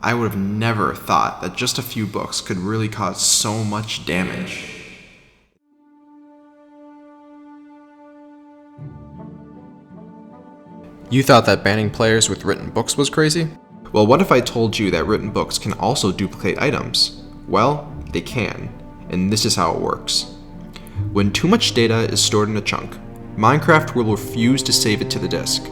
I would have never thought that just a few books could really cause so much damage. You thought that banning players with written books was crazy? Well, what if I told you that written books can also duplicate items? Well, they can, and this is how it works. When too much data is stored in a chunk, Minecraft will refuse to save it to the disk.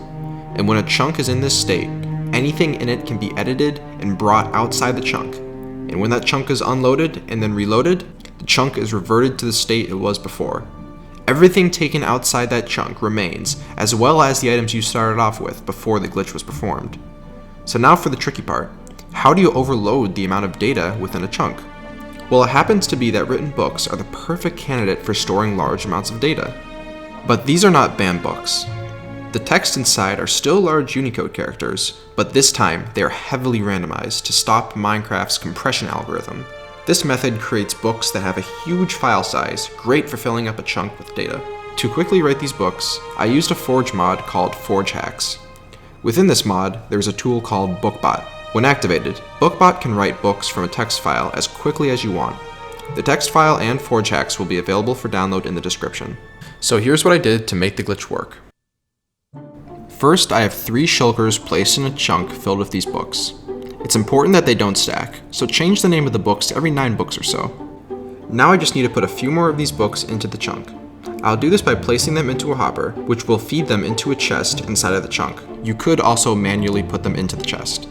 And when a chunk is in this state, anything in it can be edited and brought outside the chunk. And when that chunk is unloaded and then reloaded, the chunk is reverted to the state it was before. Everything taken outside that chunk remains, as well as the items you started off with before the glitch was performed. So now for the tricky part. How do you overload the amount of data within a chunk? Well, it happens to be that written books are the perfect candidate for storing large amounts of data. But these are not banned books. The text inside are still large Unicode characters, but this time they are heavily randomized to stop Minecraft's compression algorithm. This method creates books that have a huge file size, great for filling up a chunk with data. To quickly write these books, I used a Forge mod called Forge Hacks. Within this mod, there's a tool called BookBot. When activated, BookBot can write books from a text file as quickly as you want. The text file and Forge Hacks will be available for download in the description. So here's what I did to make the glitch work. First, I have 3 shulkers placed in a chunk filled with these books. It's important that they don't stack, so change the name of the books to every 9 books or so. Now I just need to put a few more of these books into the chunk. I'll do this by placing them into a hopper, which will feed them into a chest inside of the chunk. You could also manually put them into the chest.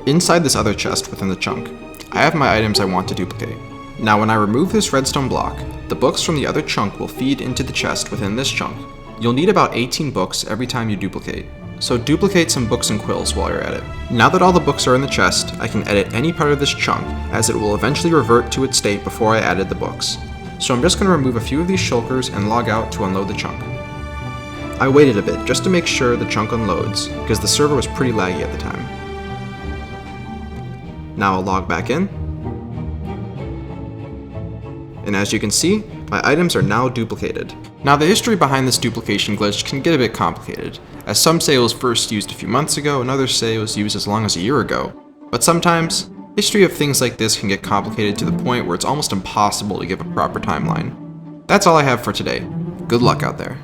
Inside this other chest within the chunk, I have my items I want to duplicate. Now when I remove this redstone block, the books from the other chunk will feed into the chest within this chunk. You'll need about 18 books every time you duplicate, so duplicate some books and quills while you're at it. Now that all the books are in the chest, I can edit any part of this chunk, as it will eventually revert to its state before I added the books. So I'm just going to remove a few of these shulkers and log out to unload the chunk. I waited a bit just to make sure the chunk unloads, because the server was pretty laggy at the time. Now I'll log back in, and as you can see, my items are now duplicated. Now the history behind this duplication glitch can get a bit complicated, as some say it was first used a few months ago and others say it was used as long as a year ago. But sometimes, history of things like this can get complicated to the point where it's almost impossible to give a proper timeline. That's all I have for today. Good luck out there.